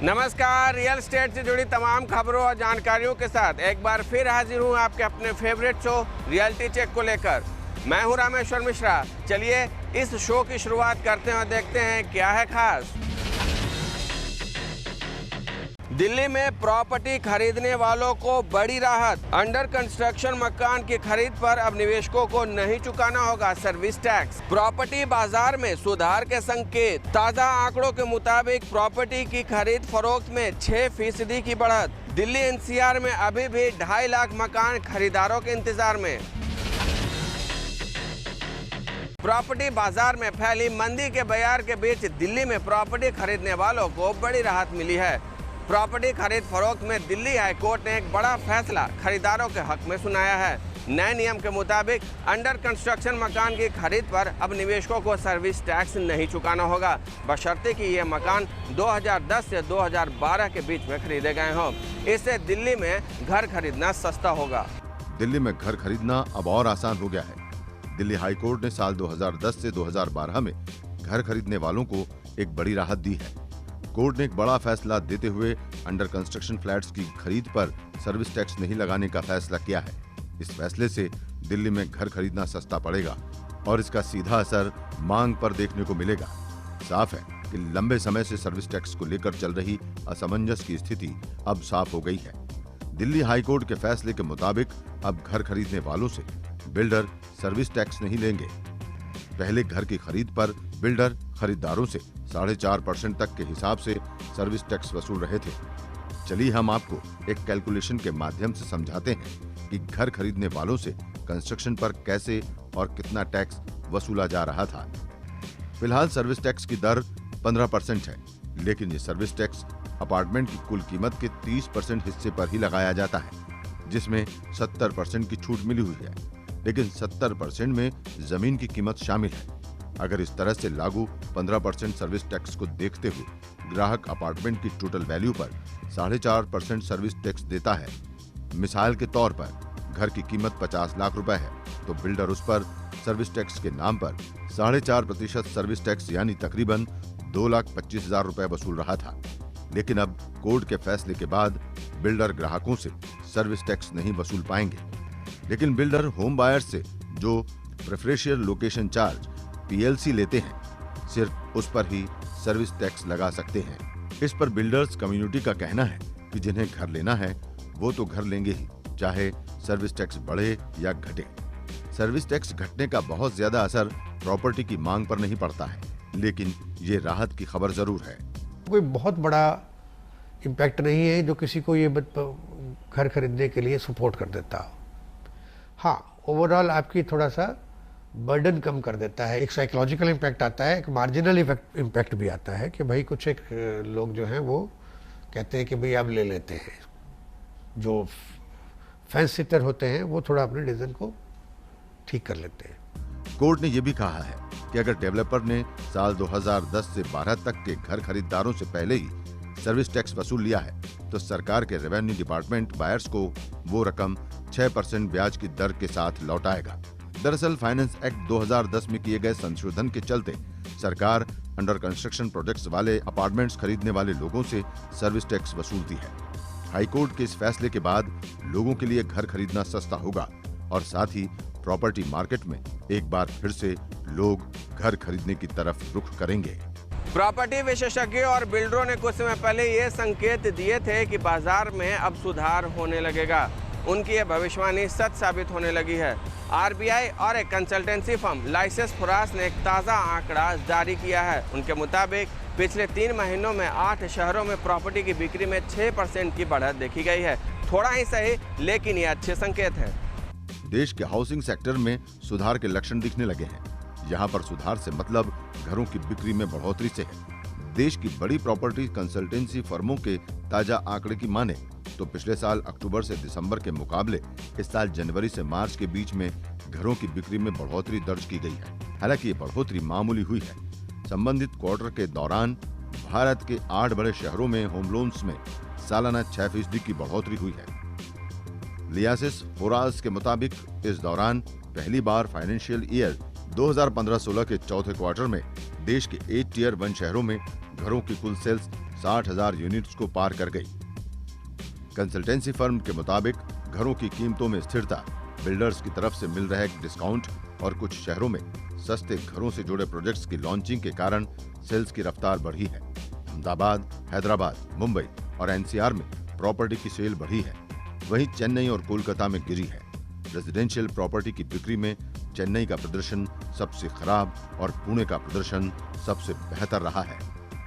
नमस्कार। Real estate से जुड़ी तमाम खबरों और जानकारियों के साथ एक बार फिर हाजिर हूं आपके अपने फेवरेट शो रियलिटी चेक को लेकर। मैं हूं रामेश्वर मिश्रा। चलिए इस शो की शुरुआत करते हैं और देखते हैं क्या है खास। दिल्ली में प्रॉपर्टी खरीदने वालों को बड़ी राहत। अंडर कंस्ट्रक्शन मकान की खरीद पर अब निवेशकों को नहीं चुकाना होगा सर्विस टैक्स। प्रॉपर्टी बाजार में सुधार के संकेत। ताजा आंकड़ों के मुताबिक प्रॉपर्टी की खरीद फरोख्त में 6% की बढ़त। दिल्ली एनसीआर में अभी भी 2.5 लाख मकान खरीदारों के इंतजार में। प्रॉपर्टी बाजार में फैली मंदी के बयार के बीच दिल्ली में प्रॉपर्टी खरीदने वालों को बड़ी राहत मिली है। प्रॉपर्टी खरीद फरोख्त में दिल्ली हाई कोर्ट ने एक बड़ा फैसला खरीदारों के हक में सुनाया है। नए नियम के मुताबिक अंडर कंस्ट्रक्शन मकान की खरीद पर अब निवेशकों को सर्विस टैक्स नहीं चुकाना होगा, बशर्ते कि ये मकान 2010 से 2012 के बीच में खरीदे गए हों। इससे दिल्ली में घर खरीदना सस्ता होगा। दिल्ली में घर खरीदना अब और आसान हो गया है। दिल्ली हाई कोर्ट ने साल 2010 से 2012 में घर खरीदने वालों को एक बड़ी राहत दी है। कोर्ट ने एक बड़ा फैसला देते हुए अंडर कंस्ट्रक्शन फ्लैट्स की खरीद पर सर्विस टैक्स नहीं लगाने का फैसला किया है। इस फैसले से दिल्ली में घर खरीदना सस्ता पड़ेगा और इसका सीधा असर मांग पर देखने को मिलेगा। साफ है कि लंबे समय से सर्विस टैक्स को लेकर चल रही असमंजस की स्थिति अब साफ हो गई है। दिल्ली हाईकोर्ट के फैसले के मुताबिक अब घर खरीदने वालों से बिल्डर सर्विस टैक्स नहीं लेंगे। पहले घर की खरीद पर बिल्डर खरीदारों से 4.5% तक के हिसाब से सर्विस टैक्स वसूल रहे थे। चलिए हम आपको एक कैलकुलेशन के माध्यम से समझाते हैं कि घर खरीदने वालों से कंस्ट्रक्शन पर कैसे और कितना टैक्स वसूला जा रहा था। फिलहाल सर्विस टैक्स की दर 15% है, लेकिन ये सर्विस टैक्स अपार्टमेंट की कुल कीमत के 30% हिस्से पर ही लगाया जाता है, जिसमें 70% की छूट मिली हुई है, लेकिन 70% में जमीन की कीमत शामिल है। अगर इस तरह से लागू 15% सर्विस टैक्स को देखते हुए ग्राहक अपार्टमेंट की टोटल वैल्यू पर 4.5% सर्विस टैक्स देता है, मिसाल के तौर पर घर की कीमत 50 लाख रुपए है, तो बिल्डर उस पर सर्विस टैक्स के नाम पर 4.5% सर्विस टैक्स यानी तकरीबन 2,25,000 रुपए वसूल रहा था। लेकिन अब कोर्ट के फैसले के बाद बिल्डर ग्राहकों से सर्विस टैक्स नहीं वसूल पाएंगे, लेकिन बिल्डर होम बायर्स से जो प्रेफरेंशियल लोकेशन चार्ज PLC लेते हैं, सिर्फ उस पर ही सर्विस टैक्स लगा सकते हैं। इस पर बिल्डर्स कम्युनिटी का कहना है कि जिन्हें घर लेना है वो तो घर लेंगे ही, चाहे सर्विस टैक्स बढ़े या घटे। सर्विस टैक्स घटने का बहुत ज्यादा असर प्रॉपर्टी की मांग पर नहीं पड़ता है, लेकिन ये राहत की खबर जरूर है। कोई बहुत बड़ा इम्पैक्ट नहीं है जो किसी को ये घर खरीदने के लिए सपोर्ट कर देता। हाँ, ओवरऑल आपकी थोड़ा सा बर्डन कम कर देता है। एक साइकोलॉजिकल इम्पैक्ट आता है, एक मार्जिनल इम्पैक्ट भी आता है कि भाई कुछ एक लोग जो हैं वो कहते हैं कि भाई अब ले लेते हैं। जो फेंस सिटर होते हैं वो थोड़ा अपने डिसीजन को ठीक कर लेते हैं। कोर्ट ने यह भी कहा है कि अगर डेवलपर ने साल 2010 से 12 तक के घर खरीदारों से पहले ही सर्विस टैक्स वसूल लिया है, तो सरकार के रेवेन्यू डिपार्टमेंट बायर्स को वो रकम 6% ब्याज की दर के साथ लौटाएगा। दरअसल फाइनेंस एक्ट 2010 में किए गए संशोधन के चलते सरकार अंडर कंस्ट्रक्शन प्रोजेक्ट्स वाले अपार्टमेंट्स खरीदने वाले लोगों से सर्विस टैक्स वसूलती है। हाईकोर्ट के इस फैसले के बाद लोगों के लिए घर खरीदना सस्ता होगा और साथ ही प्रॉपर्टी मार्केट में एक बार फिर से लोग घर खरीदने की तरफ रुख करेंगे। प्रॉपर्टी विशेषज्ञों और बिल्डरों ने कुछ समय पहले ये संकेत दिए थे कि बाजार में अब सुधार होने लगेगा। उनकी यह भविष्यवाणी सच साबित होने लगी है। RBI और एक कंसल्टेंसी फर्म लाइसेंस फरास ने एक ताज़ा आंकड़ा जारी किया है। उनके मुताबिक पिछले 3 महीनों में 8 शहरों में प्रॉपर्टी की बिक्री में 6% की बढ़त देखी गई है। थोड़ा ही सही, लेकिन ये अच्छे संकेत है। देश के हाउसिंग सेक्टर में सुधार के लक्षण दिखने लगे हैं। यहाँ पर सुधार से मतलब घरों की बिक्री में बढ़ोतरी से है। देश की बड़ी प्रॉपर्टी कंसल्टेंसी फर्मों के ताजा आंकड़े की माने तो पिछले साल अक्टूबर से दिसंबर के मुकाबले इस साल जनवरी से मार्च के बीच में घरों की बिक्री में बढ़ोतरी दर्ज की गई है। हालांकि ये बढ़ोतरी मामूली हुई है। संबंधित क्वार्टर के दौरान भारत के 8 बड़े शहरों में होम लोन्स में सालाना 6% की बढ़ोतरी हुई है। लियासिस फोरास के मुताबिक इस दौरान पहली बार फाइनेंशियल ईयर 2015-16 के चौथे क्वार्टर में देश के 8 टियर 1 शहरों में घरों की कुल सेल्स 60,000 यूनिट्स को पार कर गई। कंसल्टेंसी फर्म के मुताबिक घरों की कीमतों में स्थिरता, बिल्डर्स की तरफ से मिल रहे डिस्काउंट और कुछ शहरों में सस्ते घरों से जुड़े प्रोजेक्ट्स की लॉन्चिंग के कारण सेल्स की रफ्तार बढ़ी है। अहमदाबाद, हैदराबाद, मुंबई और एनसीआर में प्रॉपर्टी की सेल बढ़ी है। वहीं चेन्नई और कोलकाता में गिरी है। रेजिडेंशियल प्रॉपर्टी की बिक्री में चेन्नई का प्रदर्शन सबसे खराब और पुणे का प्रदर्शन सबसे बेहतर रहा है।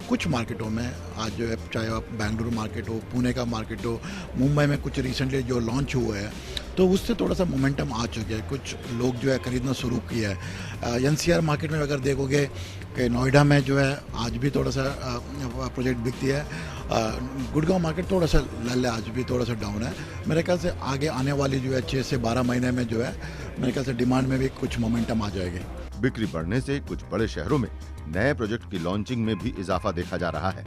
कुछ मार्केटों में आज जो है, चाहे आप बेंगलुरु मार्केट हो, पुणे का मार्केट हो, मुंबई में कुछ रिसेंटली जो लॉन्च हुआ है, तो उससे थोड़ा सा मोमेंटम आ चुका है। कुछ लोग जो है खरीदना शुरू किया है। एनसीआर मार्केट में अगर देखोगे कि नोएडा में जो है आज भी थोड़ा सा प्रोजेक्ट बिकती है। गुड़गांव मार्केट थोड़ा सा लल है, आज भी थोड़ा सा डाउन है। मेरे ख्याल से आगे आने वाली जो है 6 से 12 महीने में जो है मेरे ख्याल से डिमांड में भी कुछ मोमेंटम आ जाएगी। बिक्री बढ़ने से कुछ बड़े शहरों में नए प्रोजेक्ट की लॉन्चिंग में भी इजाफा देखा जा रहा है।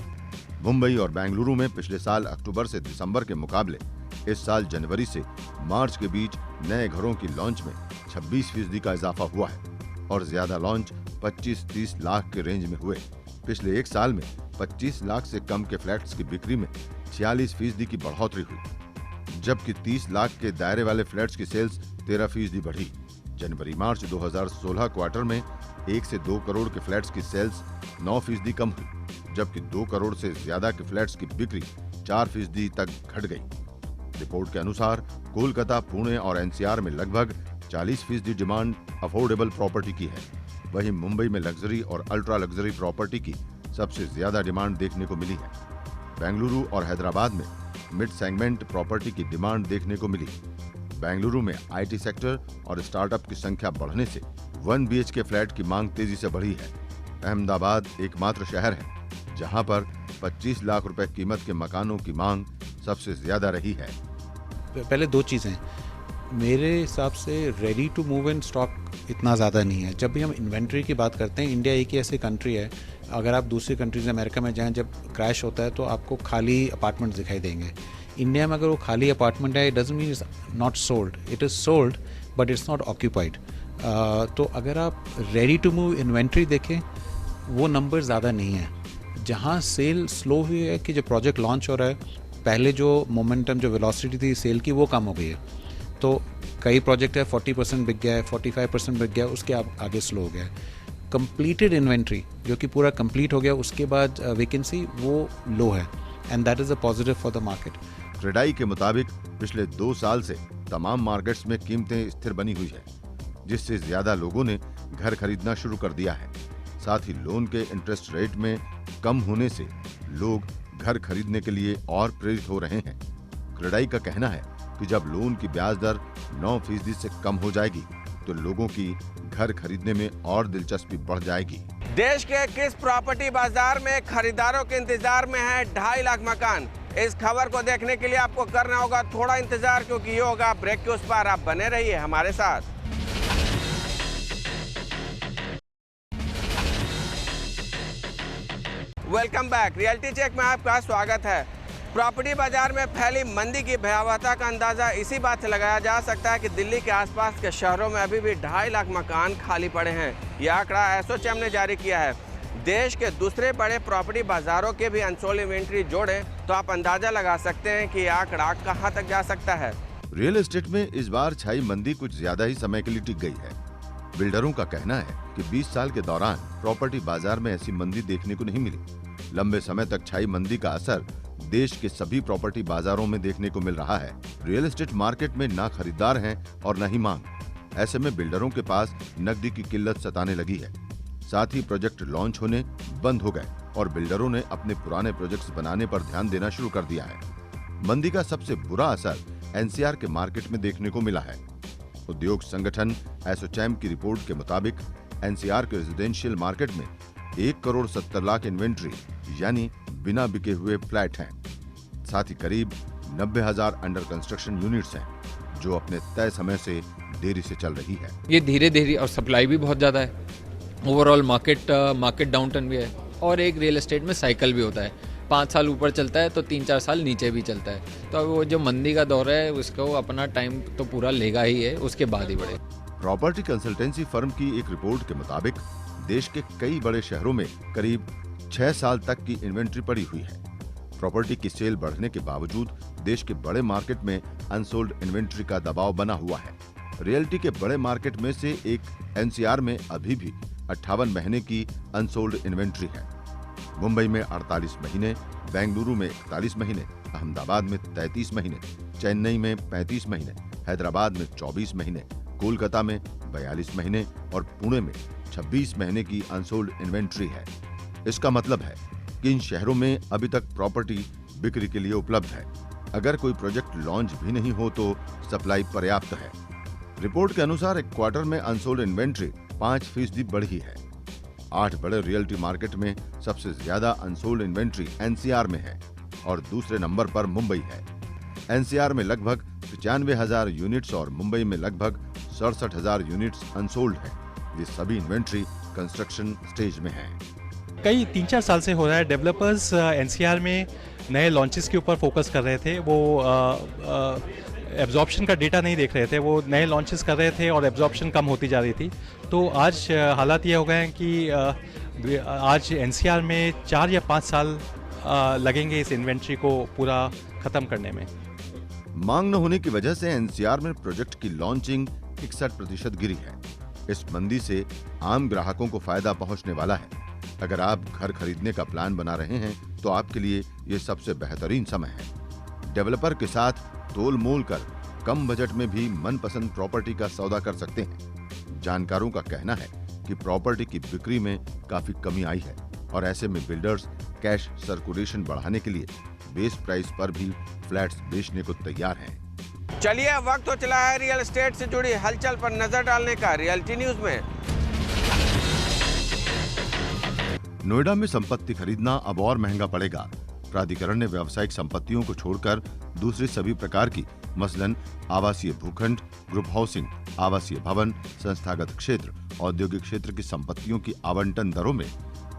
मुंबई और बेंगलुरु में पिछले साल अक्टूबर से दिसंबर के मुकाबले इस साल जनवरी से मार्च के बीच नए घरों की लॉन्च में 26% का इजाफा हुआ है और ज्यादा लॉन्च 25-30 लाख के रेंज में हुए। पिछले एक साल में 25 लाख से कम के फ्लैट्स की बिक्री में 46% की बढ़ोतरी हुई, जबकि 30 लाख के दायरे वाले फ्लैट्स की सेल्स 13% बढ़ी। जनवरी-मार्च 2016 क्वार्टर में 1 से 2 करोड़ के फ्लैट्स की सेल्स 9% कम हुई, जबकि 2 करोड़ से ज्यादा के फ्लैट्स की बिक्री 4% तक घट गई। रिपोर्ट के अनुसार कोलकाता, पुणे और एनसीआर में लगभग 40% डिमांड अफोर्डेबल प्रॉपर्टी की है। वहीं मुंबई में लग्जरी और अल्ट्रा लग्जरी प्रॉपर्टी की सबसे ज्यादा डिमांड देखने को मिली है। बेंगलुरु और हैदराबाद में मिड सेगमेंट प्रॉपर्टी की डिमांड देखने को मिली। बेंगलुरु में आईटी सेक्टर और स्टार्टअप की संख्या बढ़ने से 1 BHK फ्लैट की मांग तेजी से बढ़ी है। अहमदाबाद एकमात्र शहर है जहां पर 25 लाख रुपए कीमत के मकानों की मांग सबसे ज्यादा रही है। पहले 2 चीज़ें, मेरे हिसाब से ready to move in stock इतना ज़्यादा नहीं है। जब भी हम इन्वेंट्री की बात करते हैं, इंडिया एक ही ऐसी कंट्री है, अगर आप दूसरी कंट्रीज अमेरिका में जाएं, जब क्रैश होता है तो आपको खाली अपार्टमेंट दिखाई देंगे। इंडिया में अगर वो खाली अपार्टमेंट है, it doesn't mean it's not sold, it is sold but it's not occupied. तो अगर आप रेडी टू मूव इन्वेंट्री देखें, वो नंबर ज़्यादा नहीं है। जहाँ सेल स्लो हुई है कि जो प्रोजेक्ट लॉन्च हो रहा है, पहले जो मोमेंटम, जो वेलोसिटी थी सेल की, वो कम हो गई है। तो कई प्रोजेक्ट है 40% बिक गया है, 45% बिक गया, उसके आगे स्लो हो गया है। कंप्लीटेड इन्वेंट्री जो कि पूरा कंप्लीट हो गया, उसके बाद वैकेंसी वो लो है, and that is a positive for the market. CREDAI के मुताबिक पिछले 2 साल से तमाम मार्केट्स में कीमतें स्थिर बनी हुई है, जिससे ज्यादा लोगों ने घर खरीदना शुरू कर दिया है। साथ ही लोन के इंटरेस्ट रेट में कम होने से लोग घर खरीदने के लिए और प्रेरित हो रहे हैं। क्रेडाई का कहना है कि जब लोन की ब्याज दर 9% से कम हो जाएगी तो लोगों की घर खरीदने में और दिलचस्पी बढ़ जाएगी। देश के किस प्रॉपर्टी बाजार में खरीदारों के इंतजार में है 2.5 लाख मकान? इस खबर को देखने के लिए आपको करना होगा थोड़ा इंतजार, क्योंकि ये होगा ब्रेक के उस पार। आप बने रहिए हमारे साथ। Welcome back. रियलिटी चेक में आपका स्वागत है। प्रॉपर्टी बाजार में फैली मंदी की भयावहता का अंदाजा इसी बात से लगाया जा सकता है कि दिल्ली के आसपास के शहरों में अभी भी 2.5 लाख मकान खाली पड़े हैं। यह आंकड़ा एसोचैम ने जारी किया है। देश के दूसरे बड़े प्रॉपर्टी बाजारों के भी अनसोल्ड इन्वेंट्री जोड़ें तो आप अंदाजा लगा सकते हैं कि यह आंकड़ा कहां तक जा सकता है। रियल एस्टेट में इस बार छाई मंदी कुछ ज्यादा ही समय के लिए टिक गई है। बिल्डरों का कहना है कि 20 साल के दौरान प्रॉपर्टी बाजार में ऐसी मंदी देखने को नहीं मिली। लंबे समय तक छाई मंदी का असर देश के सभी प्रॉपर्टी बाजारों में देखने को मिल रहा है। रियल एस्टेट मार्केट में ना खरीदार हैं और न ही मांग। ऐसे में बिल्डरों के पास नकदी की किल्लत सताने लगी है। साथ ही प्रोजेक्ट लॉन्च होने बंद हो गए और बिल्डरों ने अपने पुराने प्रोजेक्ट्स बनाने पर ध्यान देना शुरू कर दिया है। मंदी का सबसे बुरा असर एनसीआर के मार्केट में देखने को मिला है। उद्योग संगठन एसोचैम की रिपोर्ट के मुताबिक एनसीआर के रेजिडेंशियल मार्केट में 1 करोड़ 70 लाख इन्वेंट्री यानी बिना बिके हुए फ्लैट हैं। साथ ही करीब 90,000 अंडर कंस्ट्रक्शन यूनिट्स हैं जो अपने तय समय से देरी से चल रही है। ये धीरे धीरे, और सप्लाई भी बहुत ज़्यादा है। ओवरऑल मार्केट डाउनटर्न भी है, और एक रियल एस्टेट में साइकिल भी होता है। 5 साल ऊपर चलता है तो 3-4 साल नीचे भी चलता है। तो वो जो मंदी का दौर है उसको अपना टाइम तो पूरा लेगा ही है, उसके बाद ही बढ़े। प्रॉपर्टी कंसल्टेंसी फर्म की एक रिपोर्ट के मुताबिक देश के कई बड़े शहरों में करीब 6 साल तक की इन्वेंट्री पड़ी हुई है। प्रॉपर्टी की सेल बढ़ने के बावजूद देश के बड़े मार्केट में अनसोल्ड इन्वेंट्री का दबाव बना हुआ है। रियल्टी के बड़े मार्केट में से एक एनसीआर में अभी भी 58 महीने की अनसोल्ड इन्वेंट्री है। मुंबई में 48 महीने, बेंगलुरु में 41 महीने, अहमदाबाद में 33 महीने, चेन्नई में 35 महीने, हैदराबाद में 24 महीने, कोलकाता में 42 महीने और पुणे में 26 महीने की अनसोल्ड इन्वेंट्री है। इसका मतलब है कि इन शहरों में अभी तक प्रॉपर्टी बिक्री के लिए उपलब्ध है। अगर कोई प्रोजेक्ट लॉन्च भी नहीं हो तो सप्लाई पर्याप्त है। रिपोर्ट के अनुसार एक क्वार्टर में अनसोल्ड इन्वेंट्री 5% बढ़ी है। 8 बड़े रियल्टी मार्केट में सबसे ज्यादा अनसोल्ड इन्वेंट्री एनसीआर में है और दूसरे नंबर पर मुंबई है। एनसीआर में लगभग 95,000 यूनिट्स और मुंबई में लगभग 67,000 यूनिट्स अनसोल्ड है। ये सभी इन्वेंट्री कंस्ट्रक्शन स्टेज में है। कई 3-4 साल से हो रहा है। डेवलपर्स एनसीआर में नए लॉन्चेस के ऊपर फोकस कर रहे थे। वो एब्जॉर्प्शन का डेटा नहीं देख रहे थे, वो नए लॉन्चेस कर रहे थे और एब्जॉर्प्शन कम होती जा रही थी। तो आज हालात ये हो गए हैं कि आज एनसीआर में 4 या 5 साल लगेंगे इस इन्वेंट्री को पूरा खत्म करने में। मांग न होने की वजह से एनसीआर में प्रोजेक्ट की लॉन्चिंग 61% गिरी है। इस मंदी से आम ग्राहकों को फायदा पहुंचने वाला है। अगर आप घर खरीदने का प्लान बना रहे हैं तो आपके लिए ये सबसे बेहतरीन समय है। डेवलपर के साथ तोल मोल कर कम बजट में भी मनपसंद प्रॉपर्टी का सौदा कर सकते हैं। जानकारों का कहना है कि प्रॉपर्टी की बिक्री में काफी कमी आई है और ऐसे में बिल्डर्स कैश सर्कुलेशन बढ़ाने के लिए बेस प्राइस पर भी फ्लैट्स बेचने को तैयार हैं। चलिए वक्त हो चला है रियल एस्टेट से जुड़ी हलचल पर नजर डालने का रियलिटी न्यूज में। नोएडा में संपत्ति खरीदना अब और महंगा पड़ेगा। प्राधिकरण ने व्यावसायिक संपत्तियों को छोड़कर दूसरी सभी प्रकार की मसलन आवासीय भूखंड, ग्रुप हाउसिंग, आवासीय भवन, संस्थागत क्षेत्र, औद्योगिक क्षेत्र की संपत्तियों की आवंटन दरों में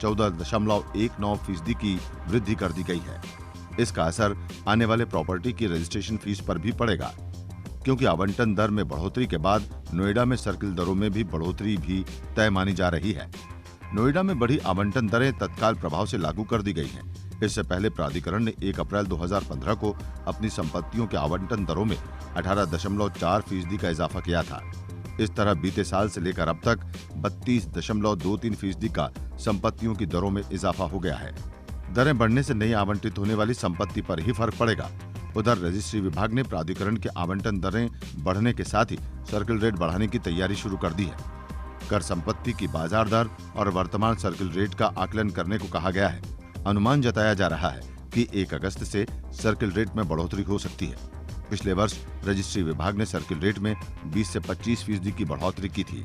14.19% की वृद्धि कर दी गई है। इसका असर आने वाले प्रॉपर्टी की रजिस्ट्रेशन फीस पर भी पड़ेगा, क्योंकि आवंटन दर में बढ़ोतरी के बाद नोएडा में सर्किल दरों में भी बढ़ोतरी भी तय मानी जा रही है। नोएडा में बढ़ी आवंटन दरें तत्काल प्रभाव से लागू कर दी गई हैं। इससे पहले प्राधिकरण ने 1 अप्रैल 2015 को अपनी संपत्तियों के आवंटन दरों में 18.4% का इजाफा किया था। इस तरह बीते साल से लेकर अब तक 32.23% का संपत्तियों की दरों में इजाफा हो गया है। दरें बढ़ने से नई आवंटित होने वाली संपत्ति पर ही फर्क पड़ेगा। उधर रजिस्ट्री विभाग ने प्राधिकरण के आवंटन दरें बढ़ने के साथ ही सर्किल रेट बढ़ाने की तैयारी शुरू कर दी है। कर संपत्ति की बाजार दर और वर्तमान सर्किल रेट का आकलन करने को कहा गया है। अनुमान जताया जा रहा है कि 1 अगस्त से सर्किल रेट में बढ़ोतरी हो सकती है। पिछले वर्ष रजिस्ट्री विभाग ने सर्किल रेट में 20 से 25% की बढ़ोतरी की थी।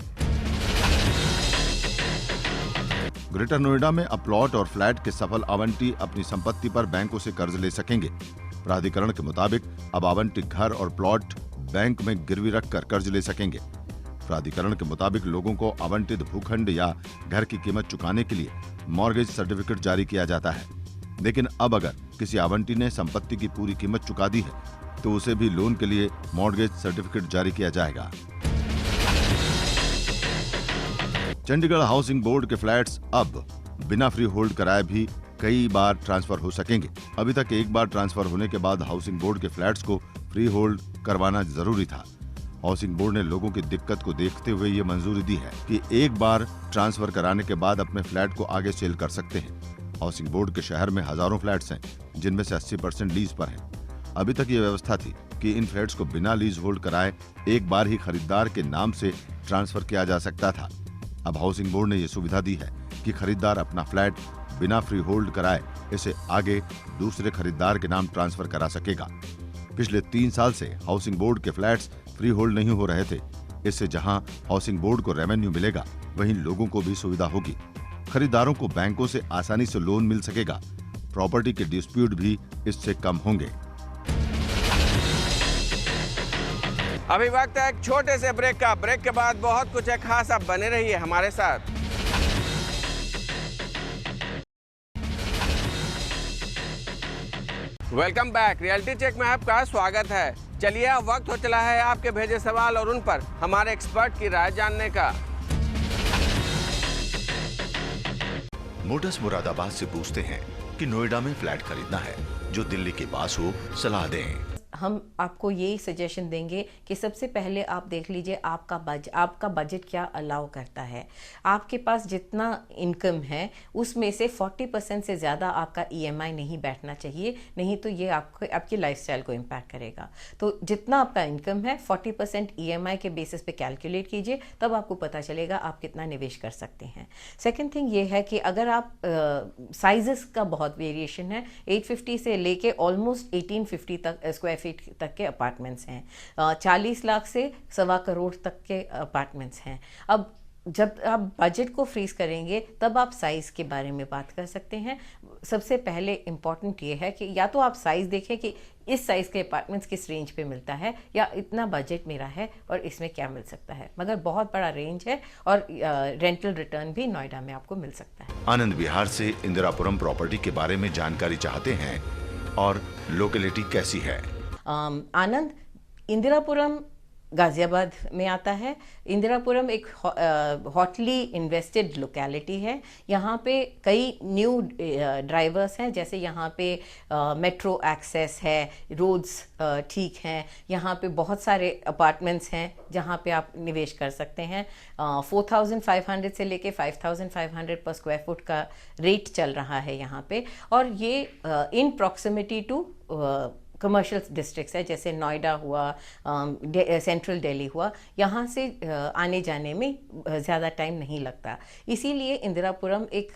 ग्रेटर नोएडा में अब प्लॉट और फ्लैट के सफल आवंटी अपनी संपत्ति पर बैंकों से कर्ज ले सकेंगे। प्राधिकरण के मुताबिक अब आवंटित घर और प्लॉट बैंक में गिरवी रखकर कर्ज ले सकेंगे। प्राधिकरण के मुताबिक लोगों को आवंटित भूखंड या घर की कीमत चुकाने के लिए मॉर्गेज सर्टिफिकेट जारी किया जाता है। लेकिन अब अगर किसी आवंटी ने संपत्ति की पूरी कीमत चुका दी है तो उसे भी लोन के लिए मॉर्गेज सर्टिफिकेट जारी किया जाएगा। चंडीगढ़ हाउसिंग बोर्ड के फ्लैट्स अब बिना फ्री होल्ड कराए भी कई बार ट्रांसफर हो सकेंगे। अभी तक एक बार ट्रांसफर होने के बाद हाउसिंग बोर्ड के फ्लैट्स को फ्री होल्ड करवाना जरूरी था। हाउसिंग बोर्ड ने लोगों की दिक्कत को देखते हुए ये मंजूरी दी है कि एक बार ट्रांसफर कराने के बाद अपने फ्लैट को आगे सेल कर सकते हैं। हाउसिंग बोर्ड के शहर में हजारों फ्लैट्स हैं, जिनमें से 80% लीज पर हैं। अभी तक ये व्यवस्था थी कि इन फ्लैट्स को बिना लीज होल्ड कराए एक बार ही खरीदार के नाम से ट्रांसफर किया जा सकता था। अब हाउसिंग बोर्ड ने ये सुविधा दी है कि खरीदार अपना फ्लैट बिना फ्री होल्ड कराए इसे आगे दूसरे खरीदार के नाम ट्रांसफर करा सकेगा। पिछले 3 साल से हाउसिंग बोर्ड के फ्लैट्स फ्री होल्ड नहीं हो रहे थे। इससे जहां हाउसिंग बोर्ड को रेवेन्यू मिलेगा, वहीं लोगों को भी सुविधा होगी। खरीदारों को बैंकों से आसानी से लोन मिल सकेगा। प्रॉपर्टी के डिस्प्यूट भी इससे कम होंगे। अभी वक्त है एक छोटे से ब्रेक का। ब्रेक के बाद बहुत कुछ है खास, आप बने रहिए हमारे साथ। Welcome back. रियलिटी चेक में आपका स्वागत है। चलिए अब वक्त हो चला है आपके भेजे सवाल और उन पर हमारे एक्सपर्ट की राय जानने का। मोटर्स मुरादाबाद से पूछते हैं, कि नोएडा में फ्लैट खरीदना है, जो दिल्ली के पास हो, सलाह दें। हम आपको यही सजेशन देंगे कि सबसे पहले आप देख लीजिए आपका बजट क्या अलाउ करता है। आपके पास जितना इनकम है उसमें से 40% से ज़्यादा आपका EMI नहीं बैठना चाहिए, नहीं तो ये आपकी लाइफस्टाइल को इम्पैक्ट करेगा। तो जितना आपका इनकम है 40% EMI के बेसिस पे कैलकुलेट कीजिए, तब आपको पता चलेगा आप कितना निवेश कर सकते हैं। सेकेंड थिंग ये है कि अगर आप साइजेस का बहुत वेरिएशन है, 850 से लेके ऑलमोस्ट 1850 तक स्क्वायर फीट तक के अपार्टमेंट्स हैं, 40 लाख से 1.25 करोड़ तक के अपार्टमेंट्स हैं। अब जब आप बजट को फ्रीज करेंगे तब आप साइज़ के बारे में बात कर सकते हैं। सबसे पहले इम्पॉर्टेंट ये है कि या तो आप साइज़ देखें कि इस साइज़ के अपार्टमेंट्स किस रेंज पे मिलता है, या इतना बजट मेरा है और इसमें क्या मिल सकता है। मगर बहुत बड़ा रेंज है और रेंटल रिटर्न भी नोएडा में आपको मिल सकता है। आनंद विहार से इंदिरापुरम प्रॉपर्टी के बारे में जानकारी चाहते हैं और लोकेलिटी कैसी है। आनंद इंदिरापुरम गाज़ियाबाद में आता है। इंदिरापुरम एक हॉटली इन्वेस्टेड लोकेलिटी है। यहाँ पे कई न्यू ड्राइवर्स हैं, जैसे यहाँ पे मेट्रो एक्सेस है, रोड्स ठीक हैं, यहाँ पे बहुत सारे अपार्टमेंट्स हैं जहाँ पे आप निवेश कर सकते हैं। 4500 से लेके 5500 पर स्क्वायर फुट का रेट चल रहा है यहाँ पे, और ये इन प्रॉक्सिमिटी टू कमर्शियल डिस्ट्रिक्ट्स है, जैसे नोएडा हुआ, सेंट्रल दिल्ली हुआ। यहाँ से आने जाने में ज़्यादा टाइम नहीं लगता, इसीलिए इंदिरापुरम एक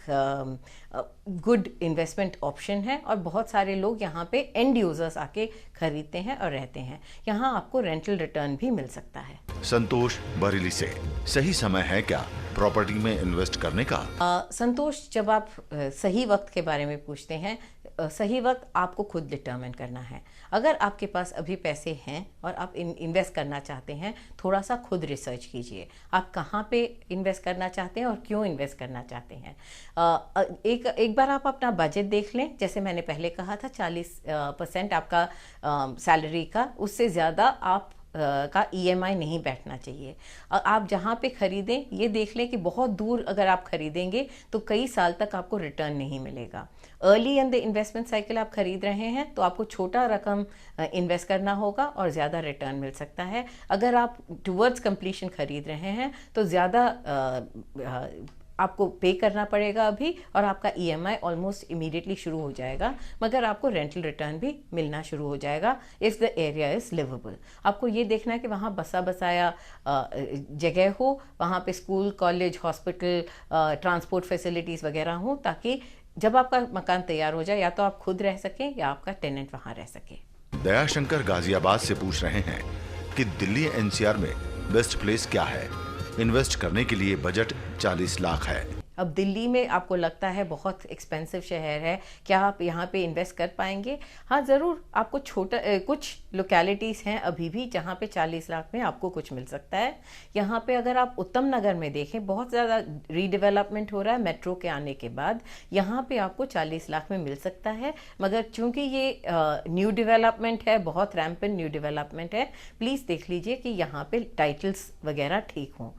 गुड इन्वेस्टमेंट ऑप्शन है और बहुत सारे लोग यहाँ पे एंड यूजर्स आके खरीदते हैं और रहते हैं। यहाँ आपको रेंटल रिटर्न भी मिल सकता है। संतोष बरेली से, सही समय है क्या प्रॉपर्टी में इन्वेस्ट करने का? संतोष, जब आप सही वक्त के बारे में पूछते हैं, सही वक्त आपको खुद डिटरमिन करना है। अगर आपके पास अभी पैसे हैं और आप इन्वेस्ट करना चाहते हैं, थोड़ा सा खुद रिसर्च कीजिए आप कहाँ पे इन्वेस्ट करना चाहते हैं और क्यों इन्वेस्ट करना चाहते हैं। एक बार आप अपना बजट देख लें, जैसे मैंने पहले कहा था 40% आपका सैलरी का, उससे ज़्यादा आप का EMI नहीं बैठना चाहिए। आप जहाँ पे ख़रीदें ये देख लें कि बहुत दूर अगर आप ख़रीदेंगे तो कई साल तक आपको रिटर्न नहीं मिलेगा। Early in the investment cycle आप ख़रीद रहे हैं तो आपको छोटा रकम इन्वेस्ट करना होगा और ज़्यादा रिटर्न मिल सकता है। अगर आप टुवर्ड्स कंप्लीशन ख़रीद रहे हैं तो ज़्यादा आपको पे करना पड़ेगा अभी, और आपका EMI ऑलमोस्ट इमीडिएटली शुरू हो जाएगा, मगर आपको रेंटल रिटर्न भी मिलना शुरू हो जाएगा if the area is liveable. आपको ये देखना है कि वहाँ बसा बसाया जगह हो, वहाँ पे school, college, hospital, transport facilities वगैरह हों, ताकि जब आपका मकान तैयार हो जाए या तो आप खुद रह सकें या आपका टेनेंट वहाँ रह सके। दयाशंकर गाजियाबाद से पूछ रहे हैं कि दिल्ली NCR में बेस्ट प्लेस क्या है। इन्वेस्ट करने के लिए बजट 40 लाख है। अब दिल्ली में आपको लगता है बहुत एक्सपेंसिव शहर है, क्या आप यहाँ पे इन्वेस्ट कर पाएंगे? हाँ ज़रूर, आपको कुछ लोकेलिटीज़ हैं अभी भी जहाँ पे 40 लाख में आपको कुछ मिल सकता है। यहाँ पे अगर आप उत्तम नगर में देखें, बहुत ज़्यादा रीडेवलपमेंट हो रहा है मेट्रो के आने के बाद, यहाँ पे आपको 40 लाख में मिल सकता है, मगर चूँकि ये न्यू डेवलपमेंट है, बहुत रैम्पेंट न्यू डेवलपमेंट है, प्लीज़ देख लीजिए कि यहाँ पे टाइटल्स वगैरह ठीक हों।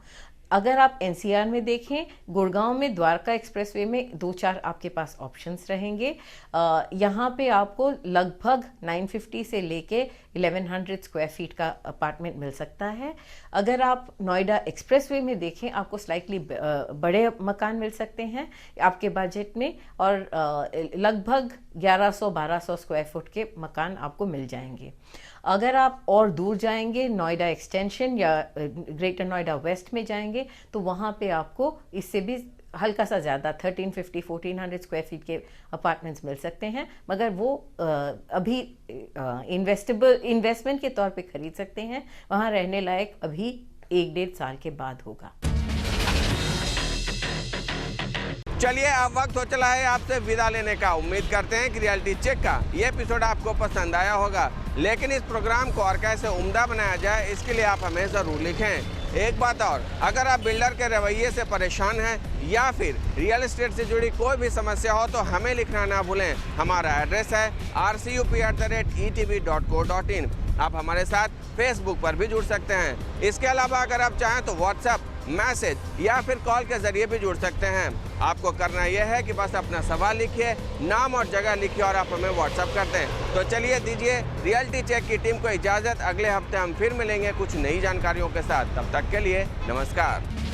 अगर आप NCR में देखें, गुड़गांव में द्वारका एक्सप्रेसवे में 2-4 आपके पास ऑप्शंस रहेंगे। यहाँ पे आपको लगभग 950 से लेके 1100 स्क्वायर फीट का अपार्टमेंट मिल सकता है। अगर आप नोएडा एक्सप्रेसवे में देखें, आपको स्लाइटली बड़े मकान मिल सकते हैं आपके बजट में, और लगभग 1100-1200 स्क्वायर फुट के मकान आपको मिल जाएंगे। अगर आप और दूर जाएंगे, नोएडा एक्सटेंशन या ग्रेटर नोएडा वेस्ट में जाएंगे, तो वहाँ पे आपको इससे भी हल्का सा ज़्यादा 1350-1400 स्क्वायर फीट के अपार्टमेंट्स मिल सकते हैं, मगर वो अभी इन्वेस्टमेंट के तौर पे खरीद सकते हैं। वहाँ रहने लायक अभी 1-1.5 साल के बाद होगा। चलिए, अब वक्त हो चला है आपसे विदा लेने का। उम्मीद करते हैं कि रियलिटी चेक का ये एपिसोड आपको पसंद आया होगा, लेकिन इस प्रोग्राम को और कैसे उम्दा बनाया जाए इसके लिए आप हमें ज़रूर लिखें। एक बात और, अगर आप बिल्डर के रवैये से परेशान हैं या फिर रियल एस्टेट से जुड़ी कोई भी समस्या हो तो हमें लिखना ना भूलें। हमारा एड्रेस है rcup@etv.co.in। आप हमारे साथ फेसबुक पर भी जुड़ सकते हैं। इसके अलावा अगर आप चाहें तो व्हाट्सएप मैसेज या फिर कॉल के जरिए भी जुड़ सकते हैं। आपको करना यह है कि बस अपना सवाल लिखिए, नाम और जगह लिखिए और आप हमें व्हाट्सएप कर दें। तो चलिए दीजिए रियलिटी चेक की टीम को इजाजत। अगले हफ्ते हम फिर मिलेंगे कुछ नई जानकारियों के साथ। तब तक के लिए नमस्कार।